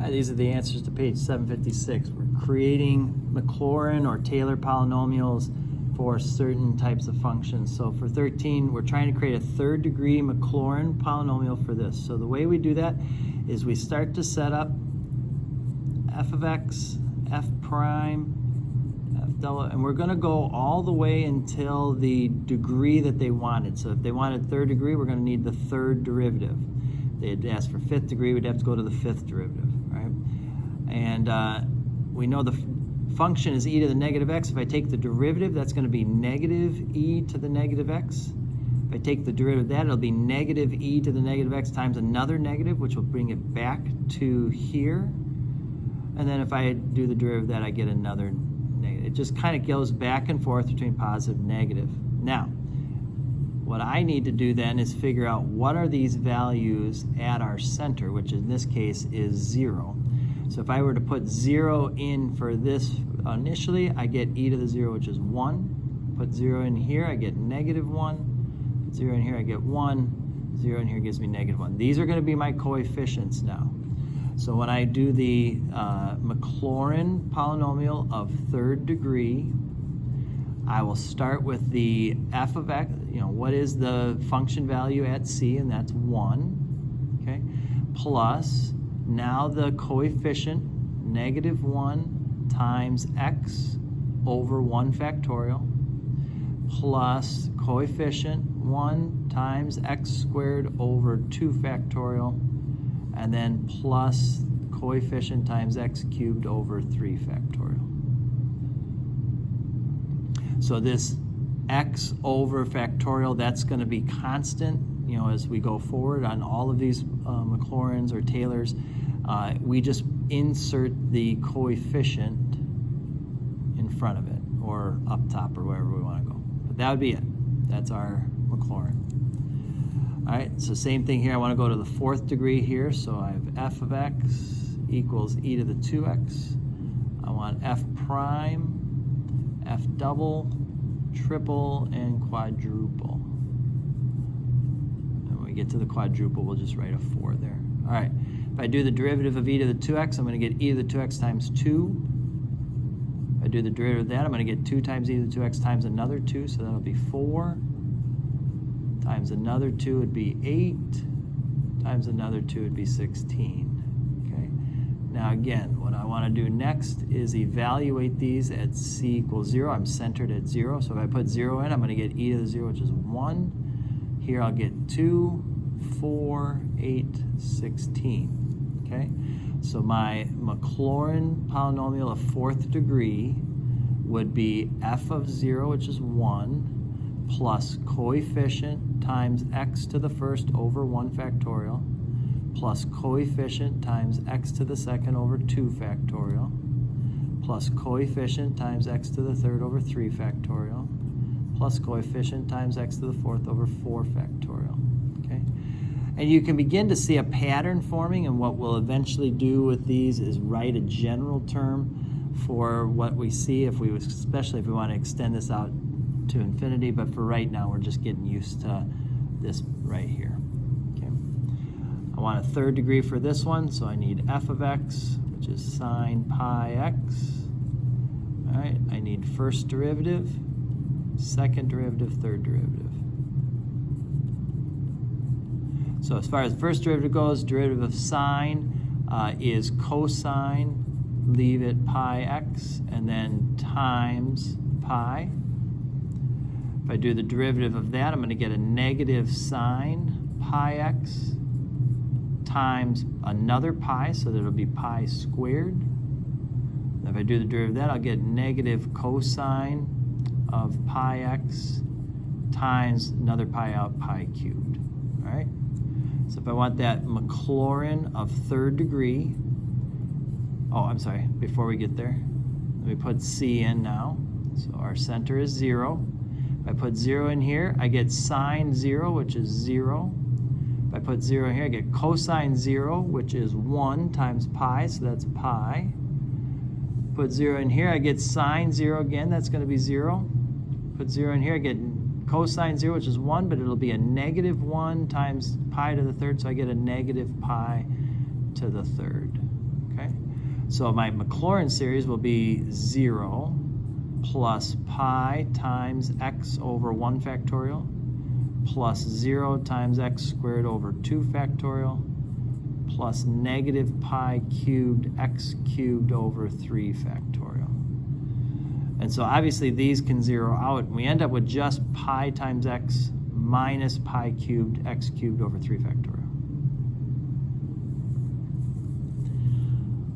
These are the answers to page 756. We're creating Maclaurin or Taylor polynomials for certain types of functions. So for 13, we're trying to create a third degree Maclaurin polynomial for this. So the way we do that is we start to set up f of x, f prime, f double, and we're going to go all the way until the degree that they wanted. So if they wanted third degree, we're going to need the third derivative. They'd ask for fifth degree, we'd have to go to the fifth derivative, right? And we know the function is e to the negative x. If I take the derivative, that's going to be negative e to the negative x. If I take the derivative of that, it'll be negative e to the negative x times another negative, which will bring it back to here. And then if I do the derivative of that, I get another negative. It just kind of goes back and forth between positive and negative. Now, what I need to do then is figure out what are these values at our center, which in this case is 0. So if I were to put 0 in for this initially, I get e to the 0, which is 1. Put 0 in here, I get negative 1. Put 0 in here, I get 1. 0 in here gives me negative 1. These are going to be my coefficients now. So when I do the Maclaurin polynomial of third degree, I will start with the f of x, what is the function value at c, and that's 1, okay, plus now the coefficient, negative 1 times x over 1 factorial, plus coefficient 1 times x squared over 2 factorial, and then plus coefficient times x cubed over 3 factorial. So this x over factorial, that's going to be constant, as we go forward on all of these Maclaurins or Taylors. We just insert the coefficient in front of it, or up top, or wherever we want to go. But that would be it. That's our Maclaurin. All right, so same thing here. I want to go to the fourth degree here. So I have f of x equals e to the 2x. I want f prime, f double, triple, and quadruple. And when we get to the quadruple, we'll just write a 4 there. All right, if I do the derivative of e to the 2x, I'm going to get e to the 2x times 2. If I do the derivative of that, I'm going to get 2 times e to the 2x times another 2, so that'll be 4. Times another 2 would be 8. Times another 2 would be 16. Now again, what I want to do next is evaluate these at c equals 0. I'm centered at 0, so if I put 0 in, I'm going to get e to the 0, which is 1. Here I'll get 2, 4, 8, 16. Okay, so my Maclaurin polynomial of fourth degree would be f of 0, which is 1, plus coefficient times x to the first over 1 factorial, plus coefficient times x to the second over 2 factorial, plus coefficient times x to the third over 3 factorial, plus coefficient times x to the fourth over 4 factorial, okay? And you can begin to see a pattern forming, and what we'll eventually do with these is write a general term for what we see, especially if we want to extend this out to infinity, but for right now, we're just getting used to this right here. I want a third degree for this one, so I need f of x, which is sine pi x. All right, I need first derivative, second derivative, third derivative. So as far as first derivative goes, derivative of sine is cosine, leave it pi x, and then times pi. If I do the derivative of that, I'm going to get a negative sine pi x times another pi, so that it'll be pi squared. If I do the derivative of that, I'll get negative cosine of pi x times another pi out, pi cubed. All right? So if I want that Maclaurin of third degree, oh, I'm sorry, before we get there, let me put c in now. So our center is 0. If I put 0 in here, I get sine 0, which is 0. If I put 0 in here, I get cosine 0, which is 1 times pi, so that's pi. Put 0 in here, I get sine 0 again, that's going to be 0. Put 0 in here, I get cosine 0, which is 1, but it'll be a negative 1 times pi to the third, so I get a negative pi to the third. okay? So my Maclaurin series will be 0 plus pi times x over 1 factorial plus 0 times x squared over 2 factorial plus negative pi cubed x cubed over 3 factorial. And so obviously these can zero out, and we end up with just pi times x minus pi cubed x cubed over 3 factorial.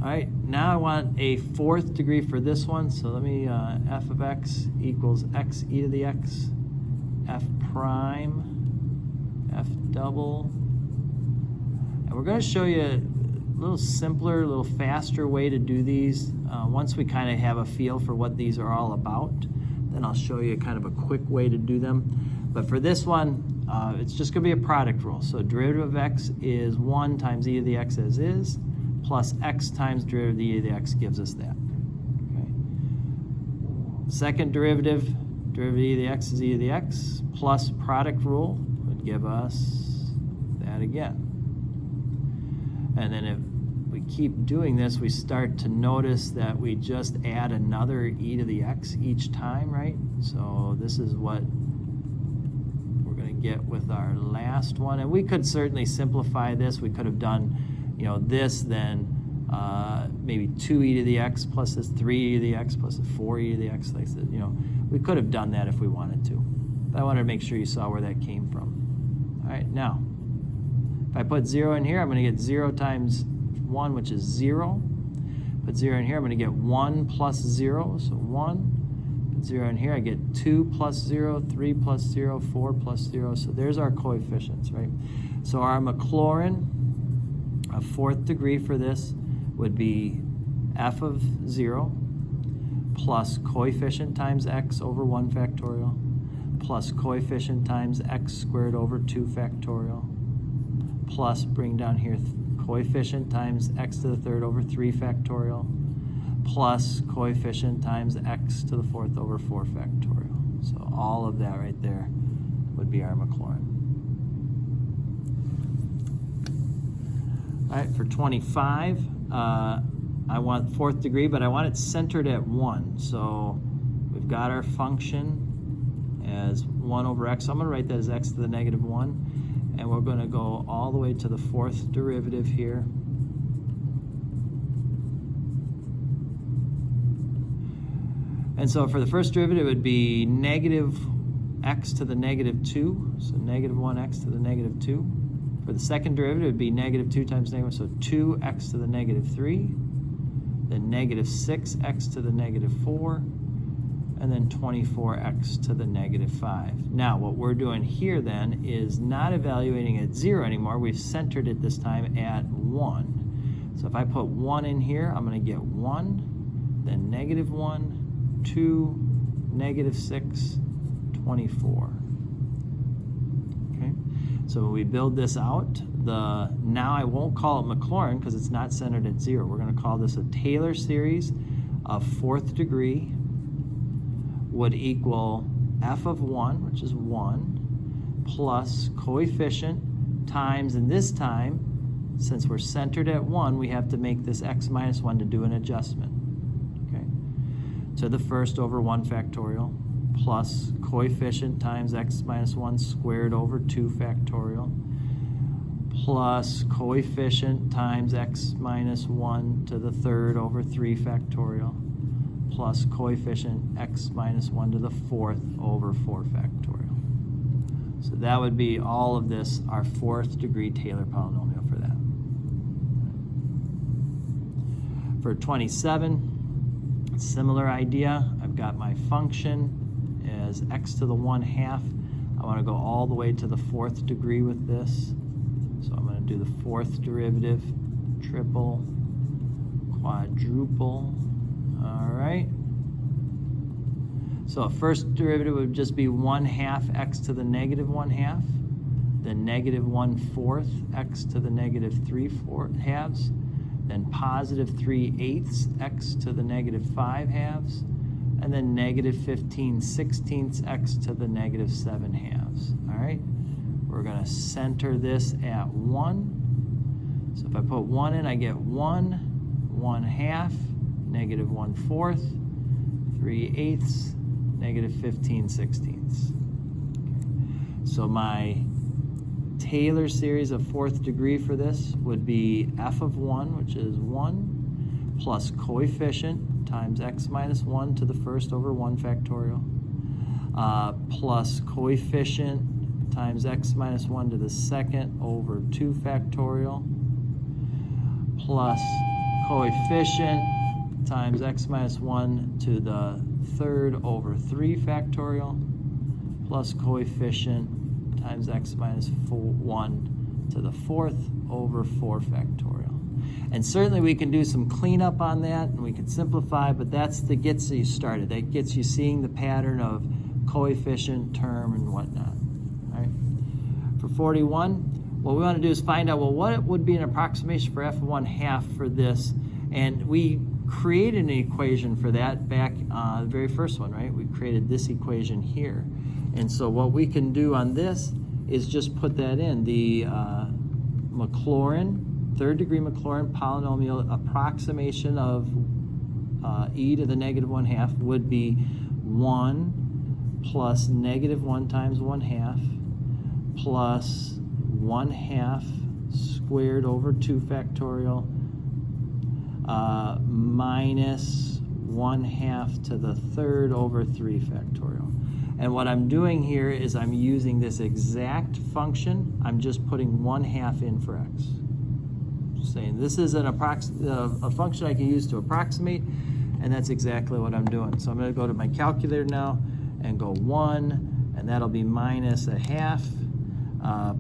All right, now I want a 4th degree for this one, so let me, f of x equals x e to the x, f prime, f double, and we're going to show you a little simpler, a little faster way to do these. Once we kind of have a feel for what these are all about, then I'll show you kind of a quick way to do them. But for this one, it's just going to be a product rule. So derivative of x is 1 times e to the x as is, plus x times derivative of the e to the x gives us that. Okay. Second derivative, derivative of e to the x is e to the x, plus product rule would give us that again. And then if we keep doing this, we start to notice that we just add another e to the x each time, right? So this is what we're going to get with our last one. And we could certainly simplify this. We could have done, you know, this, then maybe 2e to the x plus this 3e to the x plus a 4e to the x, like that. You know, we could have done that if we wanted to. But I wanted to make sure you saw where that came from. All right, now, if I put 0 in here, I'm going to get 0 times 1, which is 0. Put 0 in here, I'm going to get 1 plus 0, so 1. Put 0 in here, I get 2 plus 0, 3 plus 0, 4 plus 0. So there's our coefficients, right? So our Maclaurin, a 4th degree for this, would be f of 0 plus coefficient times x over 1 factorial plus coefficient times x squared over 2 factorial plus, bring down here, coefficient times x to the 3rd over 3 factorial plus coefficient times x to the 4th over 4 factorial. So all of that right there would be our Maclaurin. All right, for 25, I want 4th degree, but I want it centered at 1. So we've got our function as 1 over x. So I'm going to write that as x to the negative 1. And we're going to go all the way to the 4th derivative here. And so for the first derivative, it would be negative x to the negative 2. So negative 1x to the negative 2. For the second derivative, it would be negative 2 times negative 1, so 2x to the negative 3. Then negative 6x to the negative 4. And then 24x to the negative 5. Now, what we're doing here then is not evaluating at 0 anymore. We've centered it this time at 1. So if I put 1 in here, I'm going to get 1, then negative 1, 2, negative 6, 24. Okay? So when we build this out, now I won't call it Maclaurin because it's not centered at 0. We're going to call this a Taylor series of 4th degree would equal f of 1, which is 1, plus coefficient times, and this time, since we're centered at 1, we have to make this x minus 1 to do an adjustment. Okay? To the 1st over 1 factorial, plus coefficient times x minus 1 squared over 2 factorial, plus coefficient times x minus 1 to the 3rd over 3 factorial, plus coefficient x minus 1 to the 4th over 4 factorial. So that would be all of this, our 4th degree Taylor polynomial for that. For 27, similar idea. I've got my function as x to the 1/2. I want to go all the way to the 4th degree with this. So I'm going to do the 4th derivative, triple, quadruple. All right. So first derivative would just be 1/2 x to the negative 1/2, then negative 1/4 x to the negative 3/4, then positive 3/8 x to the negative 5/2, and then negative 15/16 x to the negative 7/2. All right. We're going to center this at 1. So if I put 1 in, I get 1, 1/2, negative 1/4, 3/8, negative 15/16. So my Taylor series of fourth degree for this would be f of 1, which is 1, plus coefficient times x minus 1 to the first over 1 factorial, plus coefficient times x minus 1 to the second over 2 factorial, plus coefficient times x minus 1 to the third over 3 factorial, plus coefficient times x minus 1 to the fourth over 4 factorial. And certainly we can do some cleanup on that, and we can simplify, but that gets you started. That gets you seeing the pattern of coefficient, term, and whatnot. All right. For 41, what we want to do is find out, well, what would be an approximation for f of 1/2 for this? And we created an equation for that back the very first one, right? We created this equation here. And so what we can do on this is just put that in. The Maclaurin, third degree Maclaurin polynomial approximation of e to the negative 1/2 would be 1 plus negative 1 times 1/2 plus 1/2 squared over 2 factorial minus 1/2 to the third over 3 factorial. And what I'm doing here is I'm using this exact function. I'm just putting 1/2 in for x. Just saying this is a function I can use to approximate, and that's exactly what I'm doing. So I'm going to go to my calculator now and go 1, and that'll be minus 1/2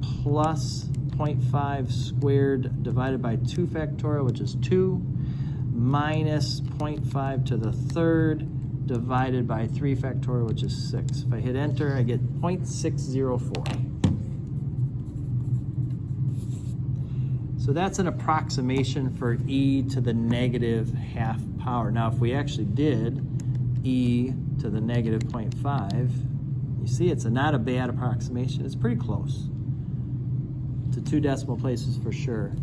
plus 0.5 squared divided by 2 factorial, which is 2, minus 0.5 to the third divided by 3 factorial, which is 6. If I hit enter, I get 0.604. So that's an approximation for e to the negative 1/2 power. Now, if we actually did e to the negative 0.5, you see it's not a bad approximation. It's pretty close to 2 decimal places for sure.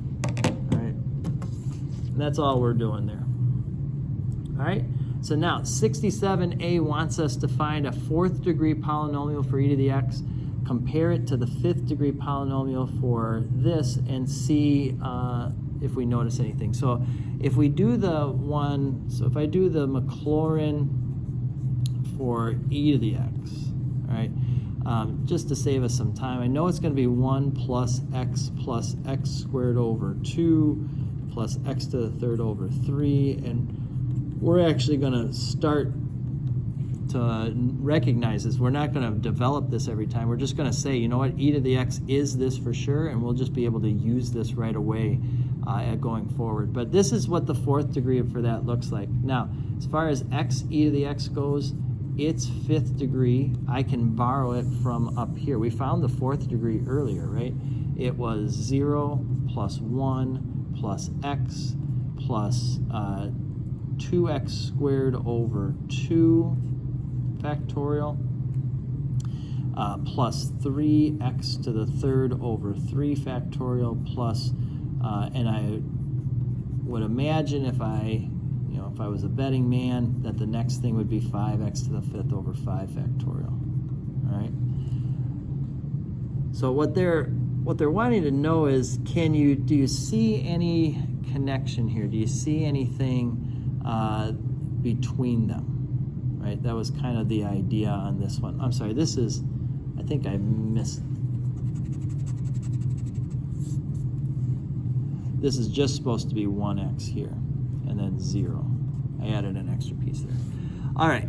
All right, and that's all we're doing there. All right. So now 67a wants us to find a 4th degree polynomial for e to the x, compare it to the 5th degree polynomial for this, and see if we notice anything. So if we do if I do the Maclaurin for e to the x, all right, just to save us some time, I know it's going to be 1 plus x squared over 2 plus x to the third over 3, and we're actually going to start to recognize this. We're not going to develop this every time. We're just going to say, you know what, e to the x is this for sure, and we'll just be able to use this right away going forward. But this is what the 4th degree for that looks like. Now, as far as x e to the x goes, it's 5th degree. I can borrow it from up here. We found the 4th degree earlier, right? It was 0 plus 1 plus x plus 2x squared over 2 factorial plus 3x to the third over 3 factorial plus, and I would imagine if I was a betting man, that the next thing would be 5x to the 5th over 5 factorial. All right. So what they're wanting to know is, do you see any connection here? Do you see anything between them, right? That was kind of the idea on this one. I'm sorry, I think I missed. This is just supposed to be 1x here, and then 0. I added an extra piece there. All right,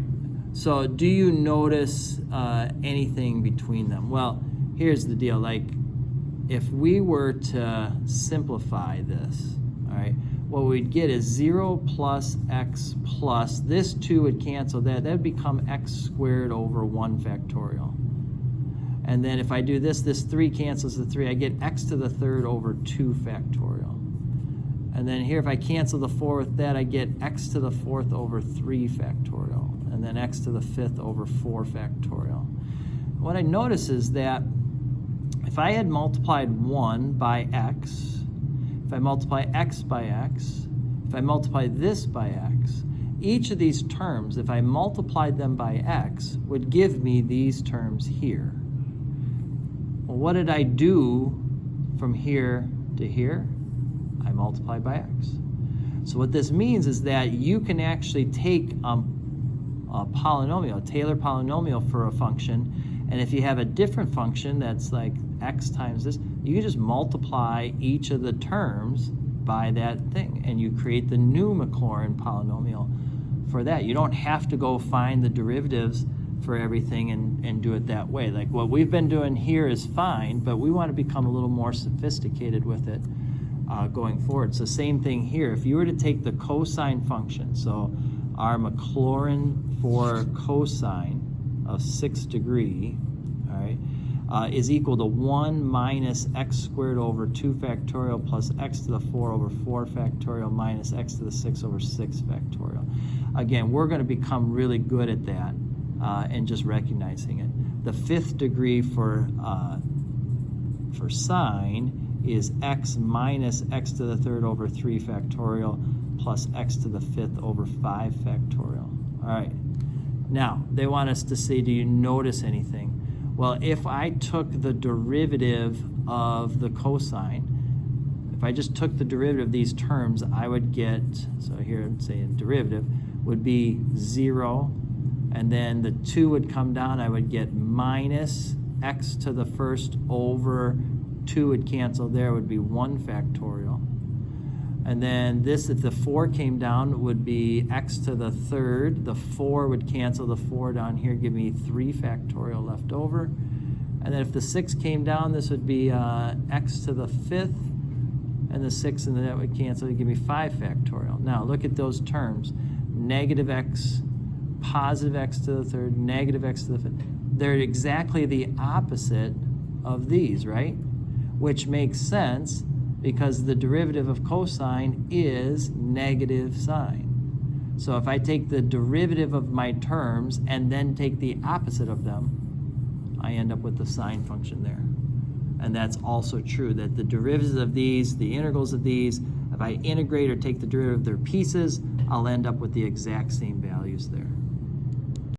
so do you notice anything between them? Well, here's the deal. Like, if we were to simplify this, all right, what we'd get is 0 plus x plus, this 2 would cancel that. That would become x squared over 1 factorial. And then if I do this 3 cancels the 3. I get x to the third over 2 factorial. And then here, if I cancel the 4 with that, I get x to the 4th over 3 factorial. And then x to the 5th over 4 factorial. What I notice is that if I had multiplied 1 by x, if I multiply x by x, if I multiply this by x, each of these terms, if I multiplied them by x, would give me these terms here. Well, what did I do from here to here? I multiplied by x. So what this means is that you can actually take a polynomial, a Taylor polynomial for a function, and if you have a different function that's like x times this, you can just multiply each of the terms by that thing, and you create the new Maclaurin polynomial for that. You don't have to go find the derivatives for everything and do it that way. Like what we've been doing here is fine, but we want to become a little more sophisticated with it going forward. So same thing here. If you were to take the cosine function, so our Maclaurin for cosine of 6th degree, all right, is equal to 1 minus x squared over 2 factorial plus x to the 4 over 4 factorial minus x to the 6 over 6 factorial. Again, we're going to become really good at that and just recognizing it. The 5th degree for sine is x minus x to the 3rd over 3 factorial plus x to the 5th over 5 factorial. All right. Now, they want us to say, do you notice anything? Well, if I took the derivative of the cosine, if I just took the derivative of these terms, I would get, so here I'm saying derivative, would be 0, and then the 2 would come down, I would get minus x to the 1st over 2 would cancel there, would be 1 factorial. And then this, if the 4 came down, would be x to the 3rd. The 4 would cancel the 4 down here, give me 3 factorial left over. And then if the 6 came down, this would be x to the 5th. And the 6 and that would cancel to give me 5 factorial. Now look at those terms. Negative x, positive x to the 3rd, negative x to the 5th. They're exactly the opposite of these, right? Which makes sense because the derivative of cosine is negative sine. So if I take the derivative of my terms and then take the opposite of them, I end up with the sine function there. And that's also true, that the derivatives of these, the integrals of these, if I integrate or take the derivative of their pieces, I'll end up with the exact same values there.